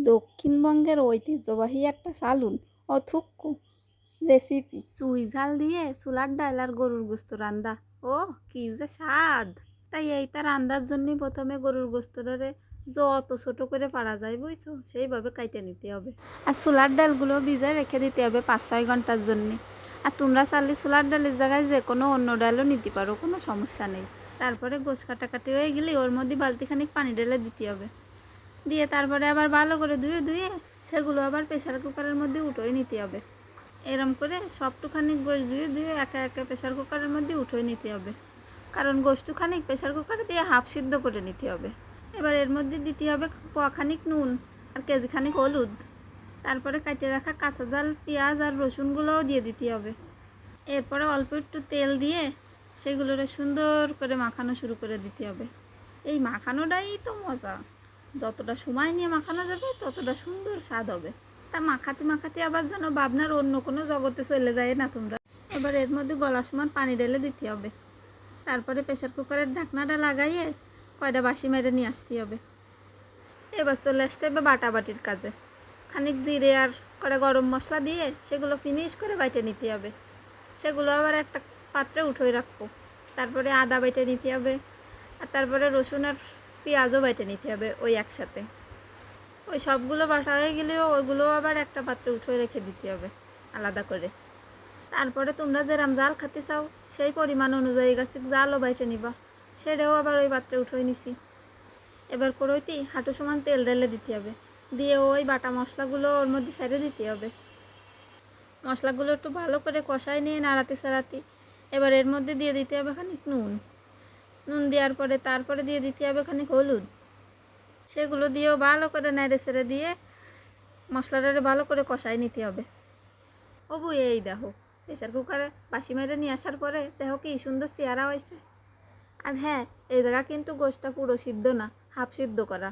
দক্ষিণবঙ্গের ঐতিহ্যবাহী একটা সালুন অথুক্কু রেসিপি চুই ঝাল দিয়ে চুলার ডাল আর গরুর গোস্ত রান্দা। ও কি যে স্বাদ! তাই এইটা রান্দার জন্য প্রথমে গরুর গোস্তটারে যত ছোট করে পারা যায় বুঝছো সেইভাবে কাইটে নিতে হবে। আর চুলার ডালগুলো ভিজায় রেখে দিতে হবে 5-6 ঘন্টার জন্য। আর তোমরা চাইলে চুলার ডালের জায়গায় যে কোনো অন্য ডালও নিতে পারো, কোনো সমস্যা নেই। তারপরে গোশ কাটাকাটি হয়ে গেলে ওর মধ্যে বালতিখানিক পানি ঢেলে দিতে হবে। দিয়ে তারপরে আবার ভালো করে ধুয়ে সেগুলো আবার প্রেশার কুকারের মধ্যে উঠোই নিতে হবে। এরম করে সবটুখানি গোশ ধুয়ে একে একে প্রেশার কুকারের মধ্যে উঠোই নিতে হবে, কারণ গোশটুখানিক প্রেশার কুকারে দিয়ে হাফ সিদ্ধ করে নিতে হবে। এবার এর মধ্যে দিতে হবে পোয়াখানিক নুন আর কেজিখানিক হলুদ। তারপরে কাটিয়ে রাখা কাঁচা ঝাল পেঁয়াজ আর রসুনগুলোও দিয়ে দিতে হবে। এরপরে অল্প একটু তেল দিয়ে সেগুলোরে সুন্দর করে মাখানো শুরু করে দিতে হবে। এই মাখানোটাই তো মজা, যতটা সময় নিয়ে মাখানো যাবে ততটা সুন্দর স্বাদ হবে। তা মাখাতে আবার যেন ভাবনার অন্য কোনো জগতে চলে যায় না তোমরা। এবার এর মধ্যে গলা সমান পানি ঢেলে দিতে হবে। তারপরে প্রেশার কুকারের ঢাকনাটা লাগাইয়ে কয়টা বাসি মেরে নিয়ে আসতে হবে। এবার চলে আসতে হবে বাটাবাটির কাজে। খানিক জিরে আর কটা গরম মশলা দিয়ে সেগুলো ফিনিশ করে বাইটে নিতে হবে। সেগুলো আবার একটা পাত্রে উঠোই রাখবো। তারপরে আদা বেটে নিতে হবে, আর তারপরে রসুন আর পেঁয়াজও বেটে নিতে হবে ওই একসাথে। ওই সবগুলো বাটা হয়ে গেলেও ওইগুলো আবার একটা পাত্রে উঠোয় রেখে দিতে হবে আলাদা করে। তারপরে তোমরা যেরাম জাল খেতে চাও সেই পরিমাণ অনুযায়ী গাছে জালও বাইটে নিবা, সেটাও আবার ওই পাত্রে উঠোই নিছি। এবার কড়াইতে হাঁটু সমান তেল ঢেলে দিতে হবে, দিয়ে ওই বাটা মশলাগুলো ওর মধ্যে ছেড়ে দিতে হবে। মশলাগুলো একটু ভালো করে কষাই নিয়ে নাড়াতে ছাড়াতে এবার এর মধ্যে দিয়ে দিতে হবে খানিক নুন দেওয়ার পরে তারপরে দিয়ে দিতে হবে খানিক হলুদ। সেগুলো দিয়েও ভালো করে নেড়ে ছেড়ে দিয়ে মশলাটারে ভালো করে কষাই নিতে হবে। বউ এই দেখো প্রেশার কুকারে বাসি মেরে নিয়ে আসার পরে দেখো কি সুন্দর চেহারা হয়েছে। আর হ্যাঁ, এই জায়গা কিন্তু গোশটা পুরো সিদ্ধ না, হাফ সিদ্ধ করা।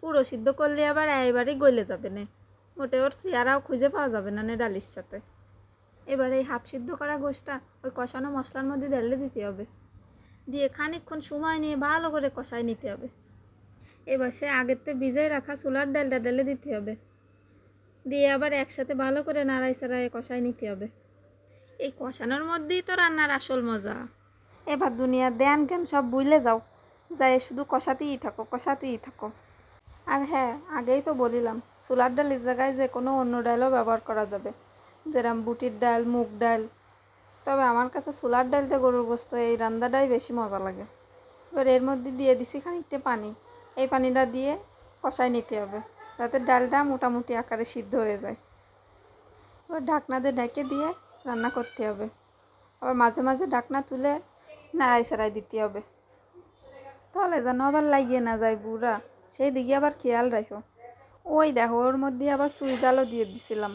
পুরো সিদ্ধ করলে আবার এবারই গলে যাবে না, মোটে ওর চেহারাও খুঁজে পাওয়া যাবে না ডালির সাথে। এবার এই হাফ সিদ্ধ করা গোশটা ওই কষানো মশলার মধ্যে ঢেলে দিতে হবে, দিয়ে খানিকক্ষণ সময় নিয়ে ভালো করে কষাই নিতে হবে। এবার সে আগের থেকে ভিজাই রাখা চুলার ডালটা ঢেলে দিতে হবে, দিয়ে আবার একসাথে ভালো করে নাড়াই চাড়াই কষাই নিতে হবে। এই কষানোর মধ্যেই তো রান্নার আসল মজা। এবার দুনিয়ার ধ্যান জ্ঞান সব ভুলে যাও, যাই শুধু কষাতেই থাকো। আর হ্যাঁ, আগেই তো বলিলাম চুলার ডালের জায়গায় যে কোনো অন্য ডালও ব্যবহার করা যাবে, যেরকম বুটির ডাল, মুগ ডাল। তবে আমার কাছে চুলার ডালতে গরুর গোস্ত এই রান্নাটাই বেশি মজা লাগে। এবার এর মধ্যে দিয়ে দিছি খানিকটা পানি। এই পানিটা দিয়ে কষাই নিতে হবে যাতে ডালটা মোটামুটি আকারে সিদ্ধ হয়ে যায়। এবার ঢাকনা দিয়ে ঢেকে দিয়ে রান্না করতে হবে। আবার মাঝে মাঝে ঢাকনা তুলে নাড়াই ছাড়াই দিতে হবে, তাহলে যেন আবার লাগিয়ে না যায় বুড়া, সেই দিকে আবার খেয়াল রাখো। ওই দেখো ওর মধ্যে আবার চুই জালও দিয়ে দিছিলাম,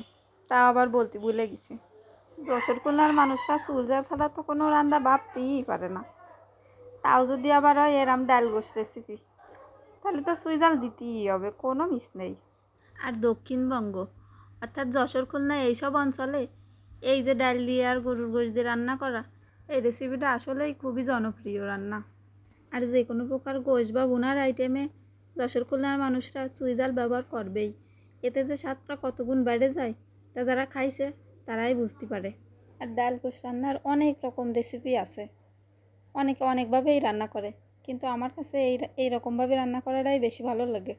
তা আবার বলতে ভুলে গেছি। যশোর খুলনার মানুষরা চুই জাল ছাড়া তো কোনো রান্না ভাবতেই পারে না। তাও যদি আবার হয় এরম ডাল গোশ রেসিপি, তাহলে তো চুই জাল দিতেই হবে, কোনো মিস নেই। আর দক্ষিণবঙ্গ অর্থাৎ যশোর খুলনা এইসব অঞ্চলে এই যে ডাল দিয়ে আর গরুর গোশ দিয়ে রান্না করা এই রেসিপিটা আসলেই খুবই জনপ্রিয় রান্না। আর যে কোনো প্রকার গোশ বা বোনার আইটেমে যশোর খুলনার মানুষরা চুই জাল ব্যবহার করবেই। এতে যে স্বাদটা কত গুণ বেড়ে যায় তা যারা খাইছে তারাই বুঝতে পারে। আর ডাল গোশ রান্নার অনেক রকম রেসিপি আছে, অনেকে অনেকভাবেই রান্না করে, কিন্তু আমার কাছে এই রকমভাবে রান্না করাটাই বেশি ভালো লাগে।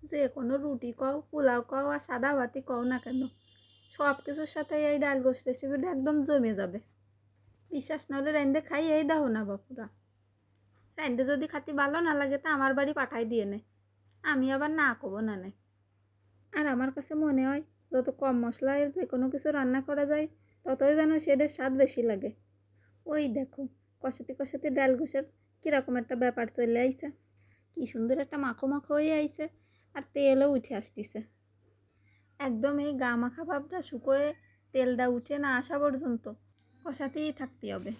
যে কোনো রুটি কও, পোলাও কও আর সাদা ভাতি কও না কেন, সব কিছুর সাথে এই ডাল গোশ রেসিপিটা একদম জমে যাবে। বিশ্বাস না হলে রাইন্দে খাই এই দাও না বাপুরা। রাইন্দে যদি খাতি ভালো না লাগে তা আমার বাড়ি পাঠাই দিয়ে নে, আমি আবার না কব না নে। আর আমার কাছে মনে হয় যত কম মশলায় যে কোনো কিছু রান্না করা যায় ততই যেন সেটার স্বাদ বেশি লাগে। ওই দেখো কষাতে ডাল গোশের কীরকম একটা ব্যাপার চলে আইছে, কি সুন্দর একটা মাখো হয়ে আইছে, আর তেলও উঠে আসতেছে। একদম এই গা মাখা ভাবটা শুকোয় তেলটা উঠে না আসা পর্যন্ত কষাতেই থাকতে হবে।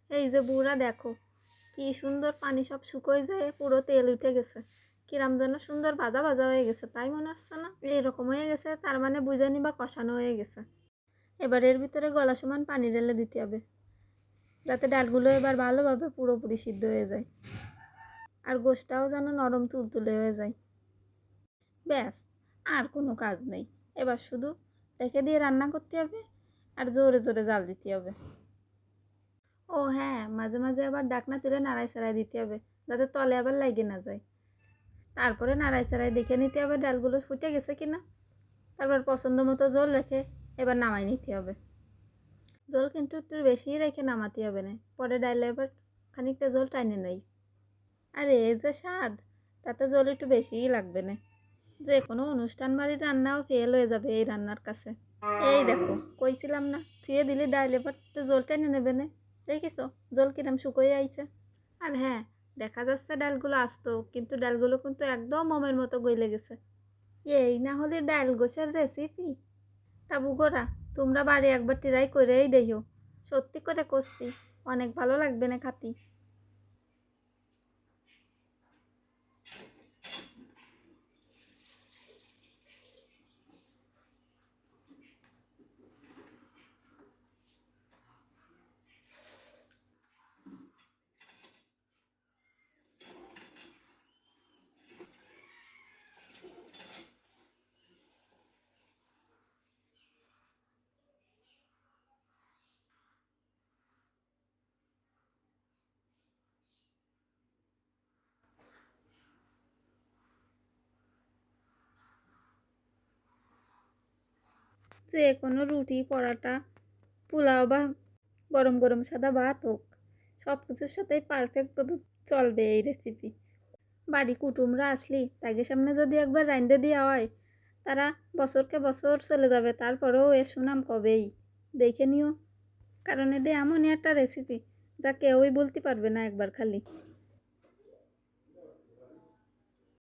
এই যে বুড়া দেখো, কি সুন্দর পানি সব শুকোয় যায়, পুরো তেল উঠে গেছে, কিরাম যেন সুন্দর ভাজা ভাজা হয়ে গেছে, তাই মনে হচ্ছে না? এরকম হয়ে গেছে, তার মানে বুঝে নিবা কষানো হয়ে গেছে। এবার এর ভিতরে গলা সমান পানি ঢেলে দিতে হবে, যাতে ডালগুলো এবার ভালোভাবে পুরোপুরি সিদ্ধ হয়ে যায়, আর গোশটাও যেন নরম তুলতুলে হয়ে যায়। ব্যাস, আর কোনো কাজ নেই। এবার শুধু রেখে দিয়ে রান্না করতে হবে, আর জোরে জোরে জাল দিতে হবে। ও হ্যাঁ, মাঝে মাঝে আবার ডাকনা তুলে নাড়াই চাড়াই দিতে হবে, যাতে তলে আবার লাগে না যায়। তারপরে নাড়াই চাড়াই দেখে নিতে হবে ডালগুলো ফুটে গেছে কিনা। তারপর পছন্দ মতো জল রেখে এবার নামাই নিতে হবে। জল কিন্তু একটু বেশিই রেখে নামাতে হবে না, পরে ডাইলে এবার খানিকটা জল টাইনে নেই। আর এই যে স্বাদ, তাতে জল একটু বেশিই লাগবে না। যে কোনো অনুষ্ঠান বাড়ির রান্নাও ফেল হয়ে যাবে এই রান্নার কাছে। এই দেখো, কইছিলাম না থুয়ে দিলে ডাইল এবার তো জল টেনে নেবে না। দেখিস জল কিরম শুকোয় আইছে। আর হ্যাঁ, দেখা যাচ্ছে ডালগুলো আসতো, কিন্তু ডালগুলো কিন্তু একদম মোমের মতো গইলে গেছে। এই না হলে ডাল গোছের রেসিপি। তা বুগোরা, তোমরা বাড়ি একবার ট্রাই করেই দেখো, সত্যি করে করছি, অনেক ভালো লাগবে না খাতি। যে কোনো রুটি, পরাটা, পোলাও বা গরম গরম সাদা ভাত হোক, সব কিছুর সাথেই পারফেক্টভাবে চলবে এই রেসিপি। বাড়ি কুটুমরা আসলি তাদের সামনে যদি একবার রাইন্দে দেওয়া হয়, তারা বছরকে বছর চলে যাবে, তারপরেও এর সুনাম কবেই। দেখে নিও, কারণ এটা এমনই একটা রেসিপি যা কেউই বলতে পারবে না একবার খালি।